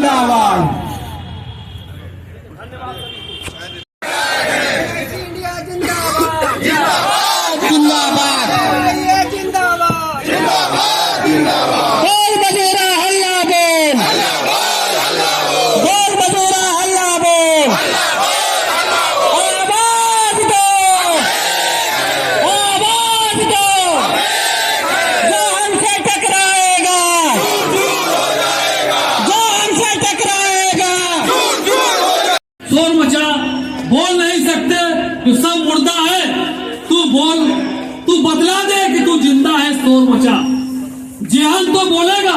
जिंदाबाद। इंडिया जिंदाबाद जिंदाबाद जिंदाबाद जिंदाबाद जिंदाबाद। बोल मजूरा हल्ला बोल, बोल मजूरा हल्ला बोल, आवाज दो, आवाज दो। जो हमसे टकराएगा, जो हमसे टकराएगा, शोर मचा, बोल नहीं सकते तो सब मुर्दा है। तू बोल, तू बतला दे कि तू जिंदा है। शोर मचा, जेहन तो बोलेगा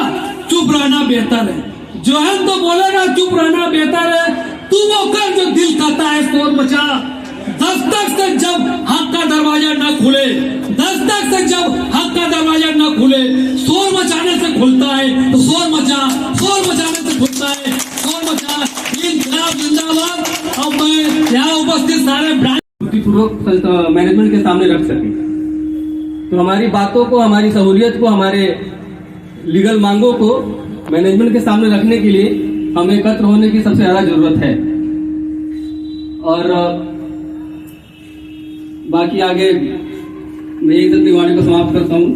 चुप रहना बेहतर है, जोहन तो बोलेगा चुप रहना बेहतर है। तू वो कर जो दिल कहता है। शोर मचा, दस्तक से जब हक का दरवाजा न खुले, दस्तक से जब हक का दरवाजा न खुले, शोर मचाने से खुलता है। तो शोर मचा, शोर मचाने से खुलता है। शोर मचा, इंकलाब जिंदाबाद। अब मैं यहाँ उपस्थित सारे पूर्वक मैनेजमेंट के सामने रख सके, तो हमारी बातों को, हमारी सहूलियत को, हमारे लीगल मांगों को मैनेजमेंट के सामने रखने के लिए हमें एकत्र होने की सबसे ज्यादा जरूरत है। और बाकी आगे मैं एक अपनी वाणी को समाप्त करता हूँ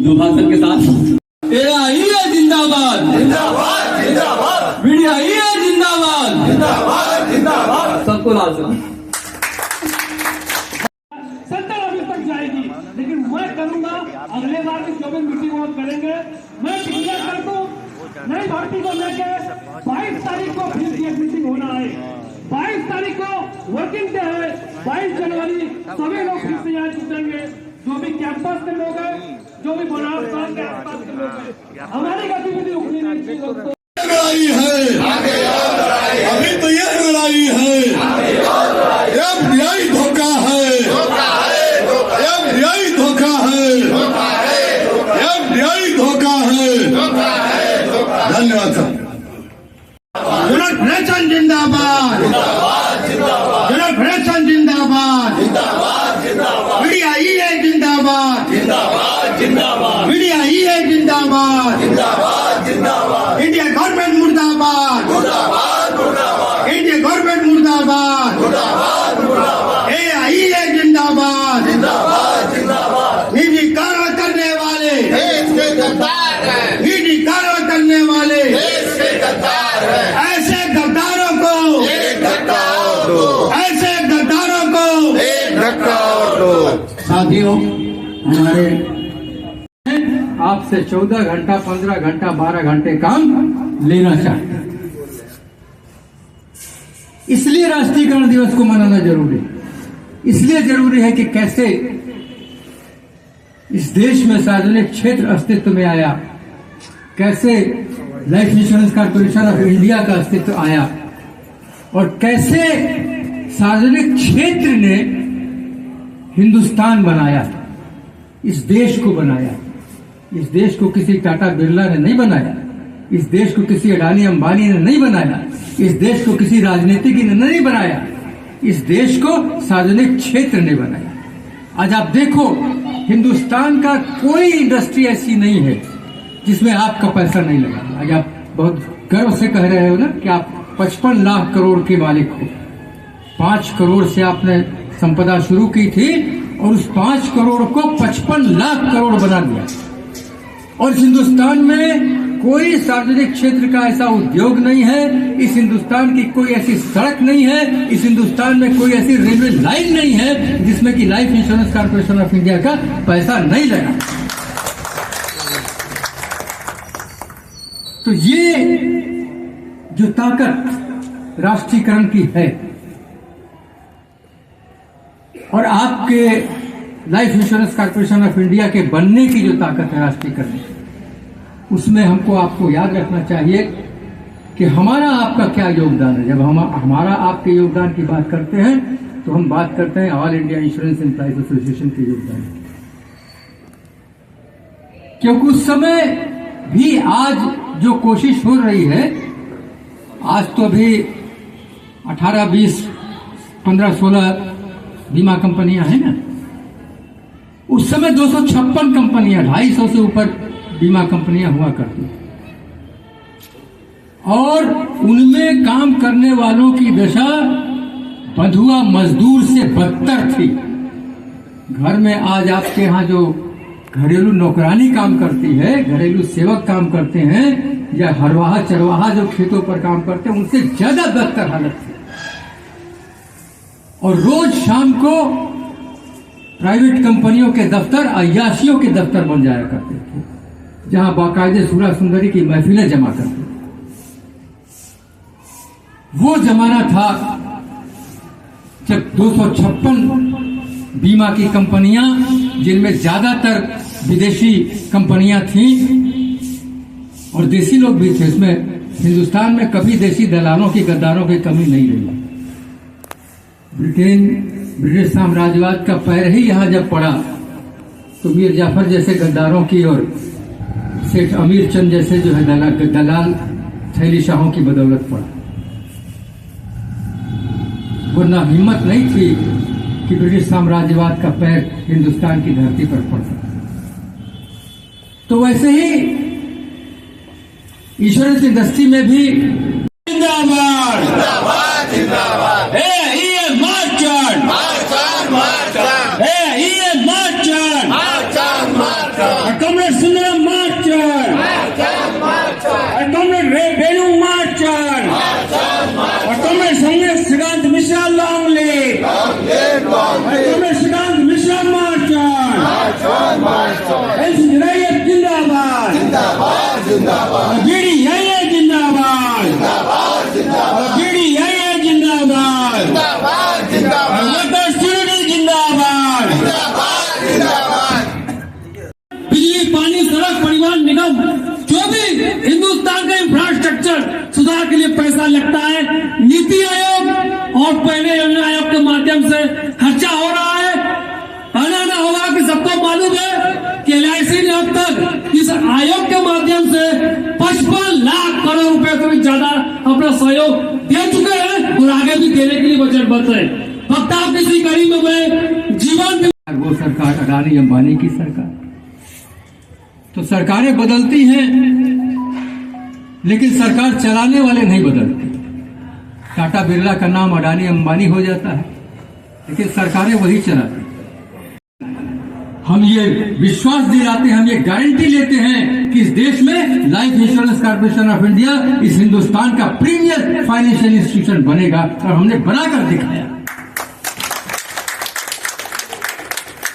दो भाषण के साथ। एआईए जिंदाबाद, जिंदाबाद जिंदाबाद, मीडियाईए जिंदाबाद, जिंदाबाद जिंदाबाद। सबको लाल सलाम। सेंट्रल ऑफिस तक जाएगी, लेकिन मैं करूंगा अगले बार की जो भी मीटिंग वो करेंगे, मैं डिक्लेयर कर दूं नई भर्ती को लेके 22 तारीख को फिर से एक मीटिंग होना है। 22 तारीख को वर्किंग डे है। 22 जनवरी सभी लोग फिर से यहाँ जुटेंगे, जो भी कैंपस के लोग हैं, जो भी बनारस के आसपास के लोग हैं। हमारी गतिविधि रुकनी नहीं चाहिए दोस्तों। लड़ाई है, अभी तो ये लड़ाई है। एफडीआई धोखा है, एफडीआई धोखा है, एफडीआई धोखा है। धन्यवाद सर। जनक फैशन जिंदाबाद, जनक फैशन जिंदाबाद, मीडिया है जिंदाबाद, मीडिया है जिंदाबाद, इंडिया गवर्नमेंट मुर्दाबाद, इंडिया गवर्नमेंट मुर्दाबाद, एआईए जिंदाबाद, निजी कार्य करने वाले, निजी कार्य करने वाले ऐसे गद्दारों को, ऐसे गद्दारों को साथियों, हमारे आपसे 14 घंटा, 15 घंटा, 12 घंटे काम लेना चाहिए। इसलिए राष्ट्रीयकरण दिवस को मनाना जरूरी है। इसलिए जरूरी है कि कैसे इस देश में सार्वजनिक क्षेत्र अस्तित्व में आया, कैसे life insurance corporation of India का अस्तित्व आया, और कैसे सार्वजनिक क्षेत्र ने हिंदुस्तान बनाया, इस देश को बनाया। इस देश को किसी टाटा बिरला ने नहीं बनाया, इस देश को किसी अडानी अंबानी ने नहीं बनाया, इस देश को किसी राजनीतिक ने नहीं बनाया, इस देश को सार्वजनिक क्षेत्र ने बनाया। आज आप देखो, हिंदुस्तान का कोई इंडस्ट्री ऐसी नहीं है जिसमें आपका पैसा नहीं लगा। आज आप बहुत गर्व से कह रहे हो ना कि आप 55 लाख करोड़ के मालिक हो। 5 करोड़ से आपने संपदा शुरू की थी और उस 5 करोड़ को 55 लाख करोड़ बना दिया। और इस हिंदुस्तान में कोई सार्वजनिक क्षेत्र का ऐसा उद्योग नहीं है, इस हिंदुस्तान की कोई ऐसी सड़क नहीं है, इस हिंदुस्तान में कोई ऐसी रेलवे लाइन नहीं है जिसमें कि life insurance corporation of India का पैसा नहीं लगा। तो ये जो ताकत राष्ट्रीयकरण की है और आपके life insurance corporation of India के बनने की जो ताकत है राष्ट्रीयकरण, उसमें हमको आपको याद रखना चाहिए कि हमारा आपका क्या योगदान है। जब हम हमारा आपके योगदान की बात करते हैं तो हम बात करते हैं all India insurance employees association के योगदान, क्योंकि उस समय भी आज जो कोशिश हो रही है, आज तो अभी 18, 20, 15, 16 बीमा कंपनियां हैं ना, उस समय 256 कंपनियां, 250 से ऊपर बीमा कंपनियां हुआ करती। और उनमें काम करने वालों की दशा बंधुआ मजदूर से बदतर थी। घर में आज आपके यहाँ जो घरेलू नौकरानी काम करती है, घरेलू सेवक काम करते हैं, या हरवाहा चरवाहा जो खेतों पर काम करते हैं, उनसे ज्यादा बदतर हालत थी। और रोज शाम को प्राइवेट कंपनियों के दफ्तर अय्याशियों के दफ्तर बन जाया करते थे, जहां बाकायदे सूरा सुंदरी की महफिलें जमा करते थे। वो जमाना था जब 256 बीमा की कंपनियां, जिनमें ज्यादातर विदेशी कंपनियां थीं और देसी लोग भी थे, इसमें हिंदुस्तान में कभी देशी दलालों की, गद्दारों की कमी नहीं रही। ब्रिटिश साम्राज्यवाद का पैर ही यहां जब पड़ा तो मीर जाफर जैसे गद्दारों की और सेठ अमीर चंद जैसे जो है दलाल थैली शाहों की बदौलत पड़ा, वरना हिम्मत नहीं थी कि ब्रिटिश साम्राज्यवाद का पैर हिंदुस्तान की धरती पर पड़ सके। तो वैसे ही इंश्योरेंस इंडस्ट्री में भी जिंदाबाद जिंदाबाद जिंदाबाद comrade Sundaram march on, comrade Renu march on, और comrade Shrikant Mishra long live, comrade Shrikant Mishra march on, रैयत जिंदाबाद, बीडी है जिंदाबाद, बीडी है जिंदाबाद, वर्कर्स यूनियन जिंदाबाद, बिजली पानी सड़क परिवहन निगम, जो भी हिंदुस्तान का इंफ्रास्ट्रक्चर सुधार के लिए पैसा लगता है, नीति आयोग और पहले योजना आयोग के माध्यम से खर्चा हो रहा है। बनाना होगा कि सबको मालूम है कि LIC ने अब तक इस आयोग के माध्यम से 55 लाख करोड़ रुपए से भी ज्यादा अपना सहयोग दे चुके हैं और आगे भी देने के लिए वचनबद्ध है। वक्त आप किसी गरीब में जीवन, वो सरकार अडानी अंबानी की सरकार, तो सरकारें बदलती हैं लेकिन सरकार चलाने वाले नहीं बदलते। टाटा बिरला का नाम अडानी अंबानी हो जाता है, लेकिन सरकारें वही चलाती। हम ये विश्वास दिलाते हैं, हम ये गारंटी लेते हैं कि इस देश में life insurance corporation of India इस हिंदुस्तान का प्रीमियर फाइनेंशियल इंस्टीट्यूशन बनेगा, और हमने बनाकर दिखाया।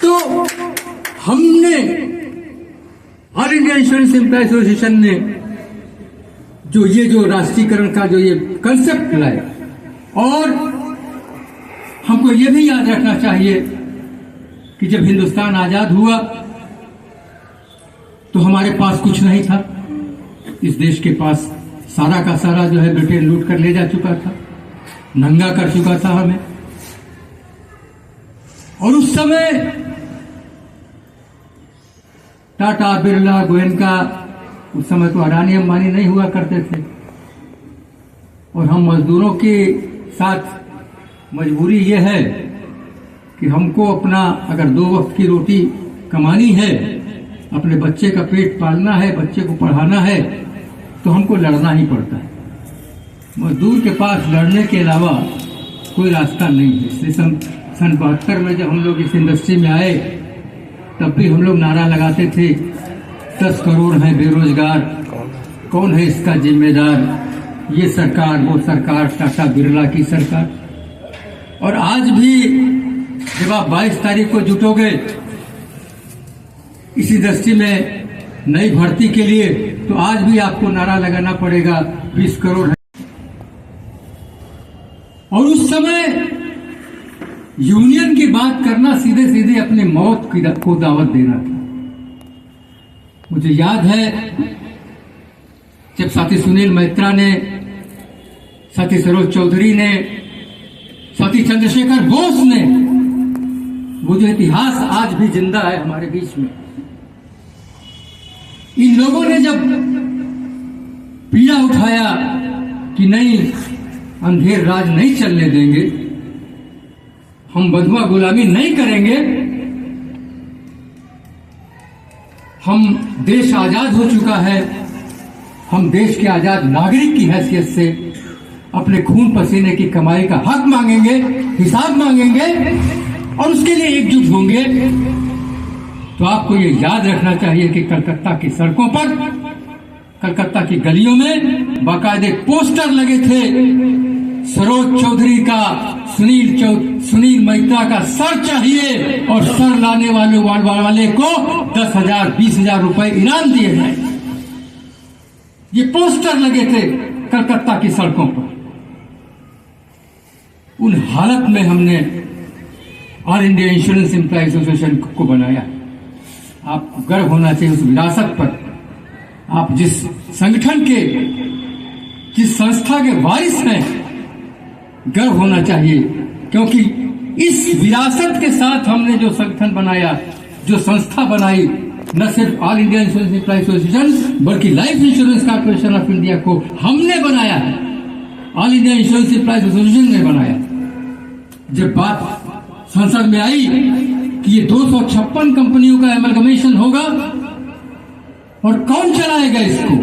तो हमने all India insurance employ association ने जो राष्ट्रीयकरण का जो ये कंसेप्ट लाया, और हमको ये भी याद रखना चाहिए कि जब हिंदुस्तान आजाद हुआ तो हमारे पास कुछ नहीं था। इस देश के पास सारा का सारा जो है ब्रिटेन लूट कर ले जा चुका था, नंगा कर चुका था हमें। और उस समय टाटा बिरला गोयनका, उस समय तो अडानी अंबानी नहीं हुआ करते थे, और हम मजदूरों के साथ मजबूरी ये है कि हमको अपना अगर 2 वक्त की रोटी कमानी है, अपने बच्चे का पेट पालना है, बच्चे को पढ़ाना है, तो हमको लड़ना ही पड़ता है। मजदूर के पास लड़ने के अलावा कोई रास्ता नहीं है। इसलिए सन 72 में जब हम लोग इस इंडस्ट्री में आए, तब भी हम लोग नारा लगाते थे 10 करोड़ हैं बेरोजगार, कौन है इसका जिम्मेदार, ये सरकार वो सरकार, टाटा बिरला की सरकार। और आज भी जब आप 22 तारीख को जुटोगे इस इंडस्ट्री में नई भर्ती के लिए, तो आज भी आपको नारा लगाना पड़ेगा 20 करोड़ है। और उस समय यूनियन की बात करना सीधे सीधे अपने मौत को दावत देना था। मुझे याद है जब साथी सुनील मैत्रा ने, साथी सरोज चौधरी ने, साथी चंद्रशेखर बोस ने, वो जो इतिहास आज भी जिंदा है हमारे बीच में, इन लोगों ने जब पीड़ा उठाया कि नहीं, अंधेर राज नहीं चलने देंगे, हम बंधुआ गुलामी नहीं करेंगे, हम देश आजाद हो चुका है, हम देश के आजाद नागरिक की हैसियत से अपने खून पसीने की कमाई का हक मांगेंगे, हिसाब मांगेंगे और उसके लिए एकजुट होंगे। तो आपको ये याद रखना चाहिए कि कलकत्ता की सड़कों पर, कलकत्ता की गलियों में बाकायदे पोस्टर लगे थे, सरोज चौधरी का, सुनील मैत्रा का सर चाहिए और सर लाने वाले को 10,000 20,000 रुपए इनाम दिए जाए। ये पोस्टर लगे थे कलकत्ता की सड़कों पर। उन हालत में हमने all India insurance employ association को बनाया। आपको गर्व होना चाहिए उस विरासत पर। आप जिस संगठन के, जिस संस्था के वारिस हैं, गर्व होना चाहिए, क्योंकि इस विरासत के साथ हमने जो संगठन बनाया, जो संस्था बनाई, न सिर्फ all India insurance employ association बल्कि life insurance corporation of India को हमने बनाया है। All India insurance employ association ने बनाया। जब बात संसद में आई कि ये 256 कंपनियों का एमलगमेशन होगा और कौन चलाएगा इसको,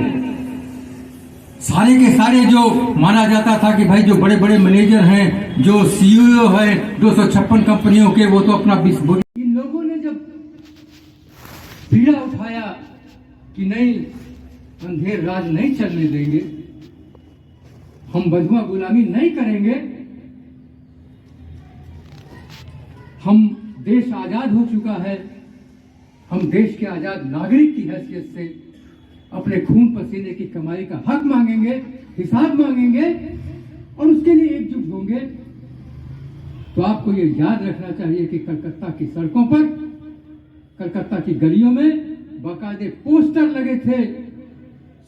सारे के सारे जो माना जाता था कि भाई जो बड़े बड़े मैनेजर हैं, जो सीईओ हैं 256 कंपनियों के, वो तो अपना इन लोगों ने जब पीड़ा उठाया कि नहीं, अंधेर राज नहीं चलने देंगे, हम बंधुआ गुलामी नहीं करेंगे, हम देश आजाद हो चुका है, हम देश के आजाद नागरिक की हैसियत से अपने खून पसीने की कमाई का हक मांगेंगे, हिसाब मांगेंगे और उसके लिए एकजुट होंगे। तो आपको ये याद रखना चाहिए कि कलकत्ता की सड़कों पर, कलकत्ता की गलियों में बाकायदे पोस्टर लगे थे,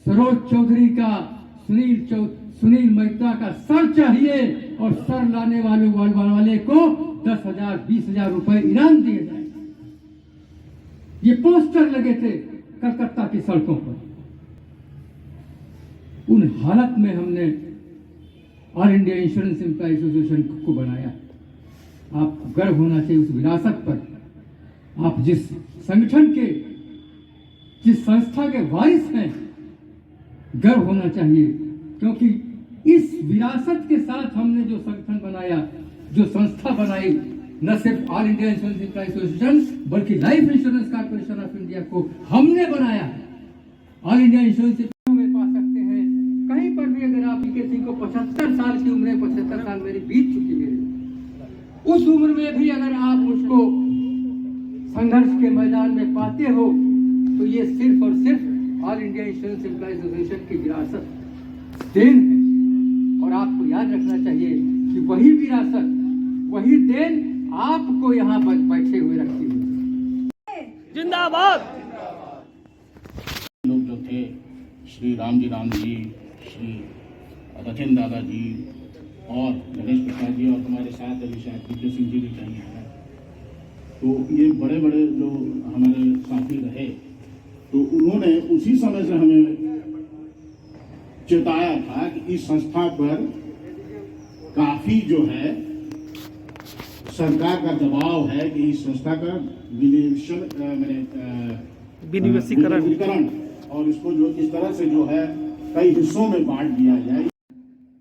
सरोज चौधरी का, सुनील मैत्रा का सर चाहिए और सर लाने वाले को 10,000 20,000 रुपए इनाम दिए जाए। ये पोस्टर लगे थे कलकत्ता की सड़कों पर। उन हालत में हमने all India insurance employ association को बनाया। आपको गर्व होना चाहिए उस विरासत पर। आप जिस संगठन के, जिस संस्था के वारिस हैं, गर्व होना चाहिए, क्योंकि इस विरासत के साथ हमने जो संगठन बनाया, जो संस्था बनाई, न सिर्फ all India insurance employ association बल्कि life insurance corporation of India को हमने बनाया है। ऑल इंडिया इंश्योरेंस में पा सकते हैं कहीं पर भी, अगर आप किसी को 75 साल की उम्र है, 75 साल मेरी बीत चुकी मेरी, उस उम्र में भी अगर आप उसको संघर्ष के मैदान में पाते हो तो ये सिर्फ और सिर्फ all India insurance employ association की विरासत देन है। और आपको याद रखना चाहिए कि वही विरासत, वही देन आपको यहाँ पर बैठे हुए रखी हुई। जिंदाबाद। लोग जो थे, श्री राम जी, श्री रतन दादा जी और गणेश प्रसाद जी और हमारे साथ अभी शायद पीके सिंह जी भी कहीं हैं, तो ये बड़े बड़े जो हमारे साथी रहे, तो उन्होंने उसी समय से हमें चेताया था कि इस संस्था पर काफी जो है सरकार का दबाव है कि इस संस्था का विनिवेशीकरण और इसको जो इस तरह से जो है कई हिस्सों में बांट दिया जाए।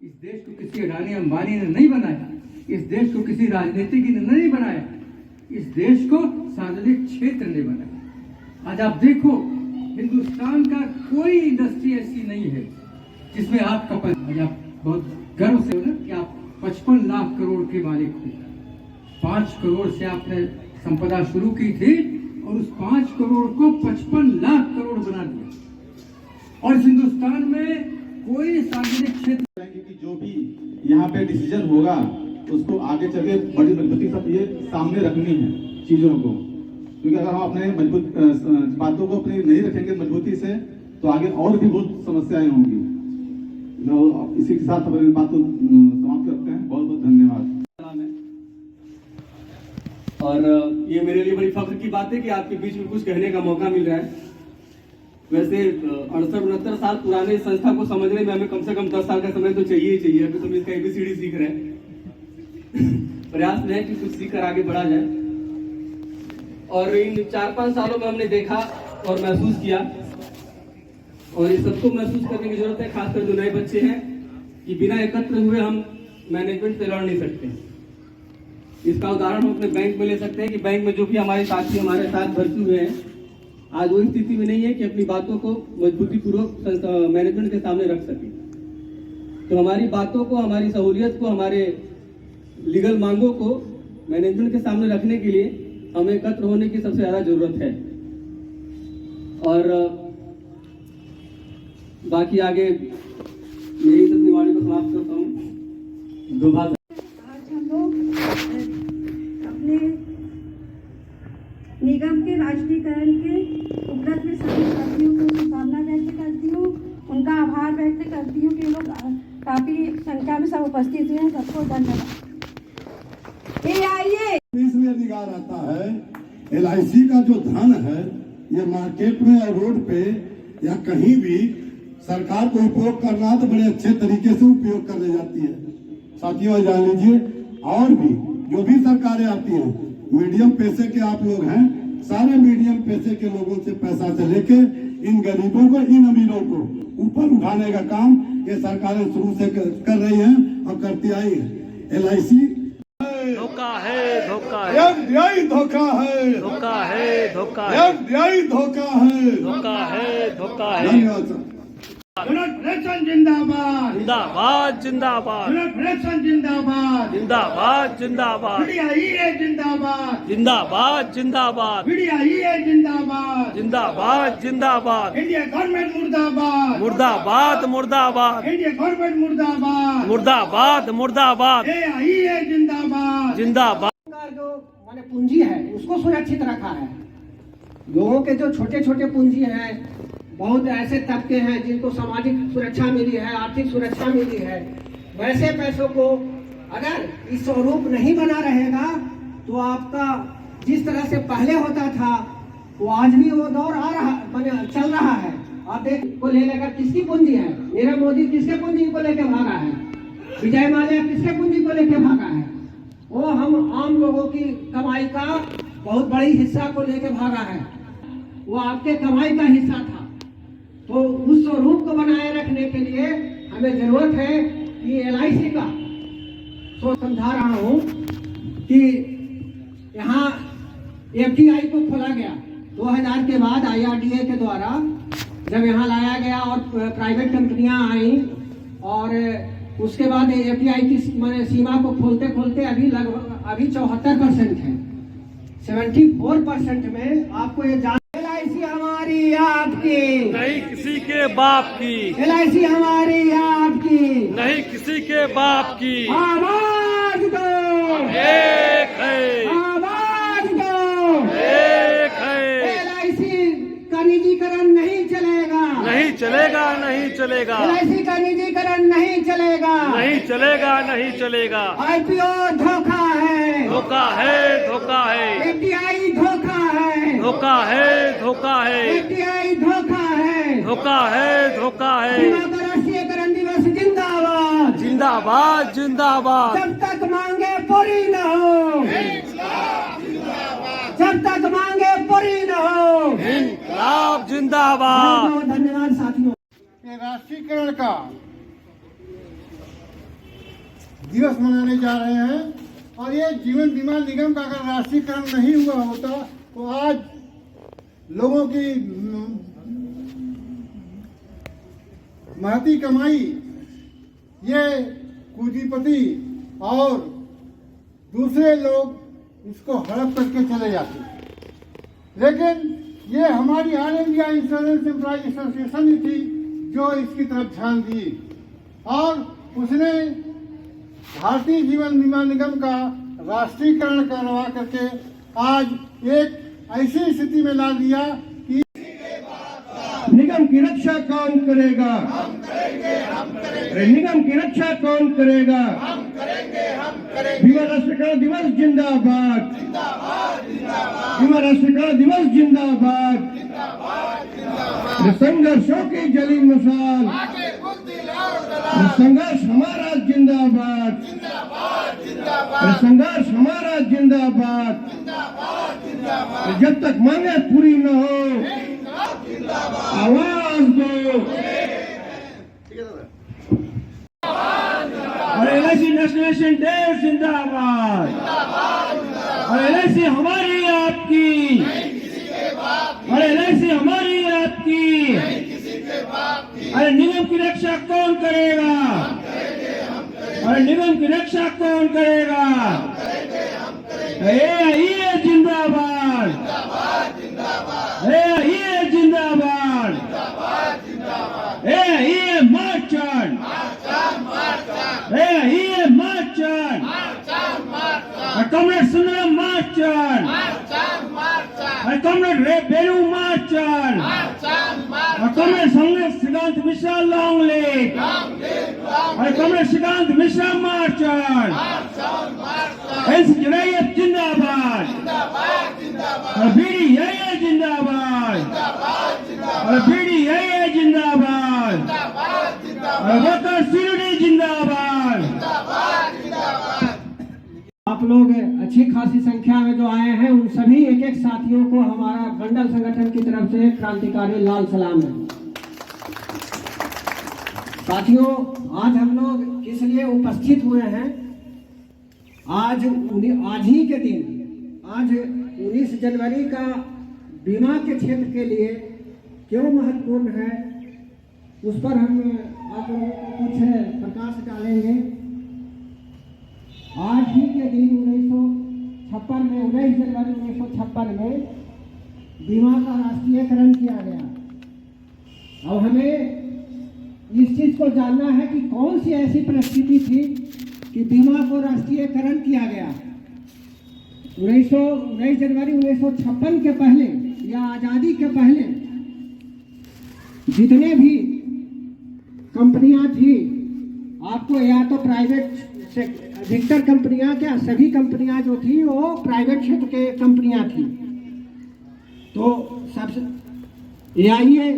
इस देश को किसी अडानी अंबानी ने नहीं बनाया, इस देश को किसी राजनीतिज्ञ ने नहीं बनाया, इस देश को सार्वजनिक क्षेत्र ने बनाया। आज आप देखो, हिंदुस्तान का कोई इंडस्ट्री ऐसी नहीं है जिसमें आप बहुत गर्व से हो ना कि आप 55 लाख करोड़ के मालिक हो। 5 करोड़ से आपने संपदा शुरू की थी और उस 5 करोड़ को 55 लाख करोड़ बना दिया। और इस हिंदुस्तान में कोई सार्वजनिक क्षेत्र कि जो भी यहाँ पे डिसीजन होगा उसको आगे चल के बड़ी मजबूती सब ये सामने रखनी है चीजों को, क्योंकि अगर हम अपने मजबूत बातों को अपनी नहीं रखेंगे मजबूती से तो आगे और भी बहुत समस्याएं होंगी। इसी के साथ अपनी बात को समाप्त करते हैं। बहुत बहुत धन्यवाद। और ये मेरे लिए बड़ी फख्र की बात है कि आपके बीच में कुछ कहने का मौका मिल रहा है। वैसे 68-69 साल पुराने संस्था को समझने में हमें कम से कम 10 साल का समय तो चाहिए ही चाहिए। अभी तो हम इसका ABCD सीख रहे हैं। प्रयास में है कि कुछ सीख कर आगे बढ़ा जाए। और इन 4-5 सालों में हमने देखा और महसूस किया और ये सबको महसूस करने की जरूरत है, खासकर जो नए बच्चे हैं, कि बिना एकत्र हुए हम मैनेजमेंट से लड़ नहीं सकते। इसका उदाहरण हम अपने बैंक में ले सकते हैं कि बैंक में जो भी हमारे साथी हमारे साथ भर्ती हुए हैं, आज वो स्थिति में नहीं है कि अपनी बातों को मजबूती पूर्वक मैनेजमेंट के सामने रख सके। तो हमारी बातों को, हमारी सहूलियत को, हमारे लीगल मांगों को मैनेजमेंट के सामने रखने के लिए हमें एकत्र होने की सबसे ज्यादा जरूरत है। और बाकी आगे यही सब निवाड़ी को समाप्त करता हूँ। दो बात आज हम लोग अपने निगम के राष्ट्रीयकरण के उपलक्ष्य में सभी साथियों को शुभकामना व्यक्त करती हूँ, उनका आभार व्यक्त करती हूँ कि लोग काफी संख्या में सब उपस्थित हुए हैं। सबको धन्यवाद। इसलिए निगार आता है LIC का जो धन है ये मार्केट में और रोड पे या कहीं भी सरकार को उपयोग करना है तो बड़े अच्छे तरीके से उपयोग कर ले जाती है। साथियों जान लीजिए, और भी जो भी सरकारें आती हैं, मीडियम पैसे के आप लोग हैं, सारे मीडियम पैसे के लोगों से पैसा से लेके इन गरीबों को, इन अमीरों को ऊपर उठाने का काम ये सरकारें शुरू से कर रही हैं और करती आई है। LIC धोखा है, धोखा है, FDI धोखा है, धोखा है, धोखा है, FDI धोखा है, धोखा है, धोखा है। धन्यवाद सर। जिंदाबाद, जिंदाबाद, जिंदाबाद, जिंदाबाद, जिंदाबाद, जिंदाबाद, जिंदाबाद, जिंदाबाद, जिंदाबाद, जिंदाबाद, इंडिया गवर्नमेंट मुर्दाबाद, मुर्दाबाद, मुर्दाबाद, इंडिया गवर्नमेंट मुर्दाबाद, मुर्दाबाद, मुर्दाबाद, जिंदाबाद, जिंदाबाद। का जो माने पूंजी है उसको सुरक्षित रखा है। लोगों के जो छोटे छोटे पूंजी हैं, बहुत ऐसे तबके हैं जिनको सामाजिक सुरक्षा मिली है, आर्थिक सुरक्षा मिली है, वैसे पैसों को अगर इस स्वरूप नहीं बना रहेगा तो आपका जिस तरह से पहले होता था वो आज भी वो दौर आ रहा माने चल रहा है। आप देख को ले लेकर किसकी पूंजी है, नीरव मोदी किसके पूंजी को लेकर भागा है, विजय माल्या किसके पूंजी को लेकर भागा है, वो हम आम लोगों की कमाई का बहुत बड़ी हिस्सा को लेकर भागा है, वो आपके कमाई का हिस्सा था। तो उस स्वरूप को बनाए रखने के लिए हमें जरूरत है कि LIC का समझा रहा हूँ कि यहाँ FDI को खोला गया 2000 के बाद IRDA के द्वारा, जब यहाँ लाया गया और प्राइवेट कंपनियां आई और उसके बाद FDI की सीमा को खोलते खोलते अभी लगभग 74% है। 74% में आपको ये जान LIC हमारी आपकी नहीं किसी के बाप की, LIC हमारी आपकी नहीं किसी के बाप की, आवाज दो, एक है, आवाज दो, एक है। LIC का निजीकरण नहीं चलेगा, नहीं चलेगा, नहीं चलेगा, LIC का निजीकरण नहीं चलेगा, नहीं चलेगा, नहीं चलेगा। IPO धोखा है, धोखा है, धोखा है, FDI धोखा है, धोखा है, धोखा है, FDI धोखा है, धोखा है, धोखा है। बीमा का राष्ट्रीयकरण दिवस जिंदाबाद, जिंदाबाद, जिंदाबाद, जब तक मांगे पूरी न हो, जब तक मांगे पूरी न हो। इंकलाब जिंदाबाद। बहुत धन्यवाद साथियों। राष्ट्रीयकरण का दिवस मनाने जा रहे हैं और ये जीवन बीमा निगम का अगर राष्ट्रीयकरण नहीं हुआ होता तो आज लोगों की महती कमाई ये पूंजीपति और दूसरे लोग इसको हड़प करके चले जाते। लेकिन ये हमारी all India insurance employees association ही थी जो इसकी तरफ ध्यान दी और उसने भारतीय जीवन बीमा निगम का राष्ट्रीयकरण करवा करके आज एक ऐसी स्थिति में ला दिया कि निगम की रक्षा कौन करेगा, हम करेंगे, निगम की रक्षा कौन करेगा, हम करेंगे। बीमा राष्ट्रीयकरण दिवस जिंदाबाद, बीमा राष्ट्रीयकरण दिवस जिंदाबाद, संघर्षों की जली मिसाल, संघर्ष हमारा जिंदाबाद, संघर्ष हमारा जिंदाबाद, जब तक मांगे पूरी न हो आवाज आवाज दो। और LIC नेशनलाइजेशन डे जिंदाबाद। और LIC हमारी आपकी, और LIC हमारी आपकी। अरे निगम की रक्षा कौन करेगा? अरे निगम की रक्षा कौन करेगा? AIA जिंदाबाद, AIA जिंदाबाद, AIA march on, AIA march on, comrade Sundaram march on, comrade Belu march on, comrade Shrikant Mishra long live, comrade Shrikant Mishra march on, जरायत जिंदाबाद, BDIA जिंदाबाद, BDIA जिंदाबाद, वर्कर्स यूनिटी जिंदाबाद। आप लोग अच्छी खासी संख्या में जो आए हैं उन सभी एक एक साथियों को हमारा मंडल संगठन की तरफ से क्रांतिकारी लाल सलाम है। साथियों, आज हम लोग किस लिए उपस्थित हुए हैं? आज ही के दिन, आज 19 जनवरी का बीमा के क्षेत्र के लिए क्यों महत्वपूर्ण है, उस पर हम आप लोगों को कुछ प्रकाश डालेंगे। आज ही के दिन 1956 में, 19 जनवरी 1956 में बीमा का राष्ट्रीयकरण किया गया। अब हमें इस चीज को जानना है कि कौन सी ऐसी परिस्थिति थी कि बीमा को राष्ट्रीयकरण किया गया। 19 जनवरी 1956 के पहले या आजादी के पहले जितने भी कंपनियां थी, आपको या तो प्राइवेट, अधिकतर कंपनियां, क्या सभी कंपनियां जो थी वो प्राइवेट क्षेत्र के कंपनियां थी। तो सबसे AIA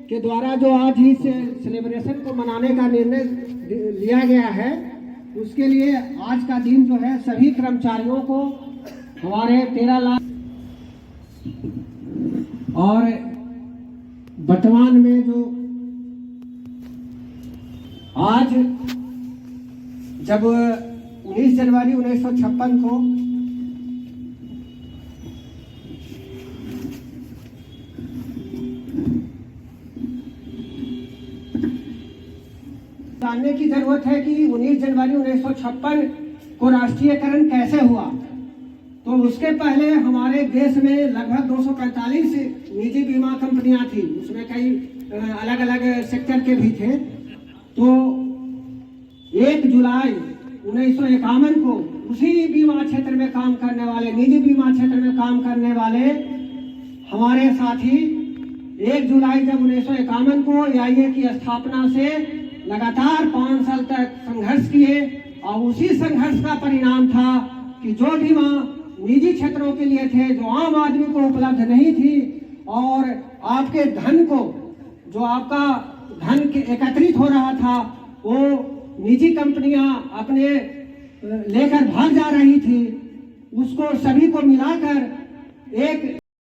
के द्वारा जो आज इस सेलिब्रेशन को मनाने का निर्णय लिया गया है, उसके लिए आज का दिन जो है सभी कर्मचारियों को हमारे 13 लाख, और वर्तमान में जो आज जब 19 जनवरी 1956 को जानने की जरूरत है कि 19 जनवरी 1956 को राष्ट्रीयकरण कैसे हुआ। तो उसके पहले हमारे देश में लगभग 245 निजी बीमा कंपनियां थी, उसमें कई अलग अलग सेक्टर के भी थे। तो 1 जुलाई 1951 को उसी बीमा क्षेत्र में काम करने वाले, निजी बीमा क्षेत्र में काम करने वाले हमारे साथी 1 जुलाई जब 1951 को AIA की स्थापना से लगातार 5 साल तक संघर्ष किए, और उसी संघर्ष का परिणाम था कि जो बीमा निजी क्षेत्रों के लिए थे, जो आम आदमी को उपलब्ध नहीं थी, और आपके धन को, जो आपका धन एकत्रित हो रहा था, वो निजी कंपनियां अपने लेकर भाग जा रही थी, उसको सभी को मिलाकर एक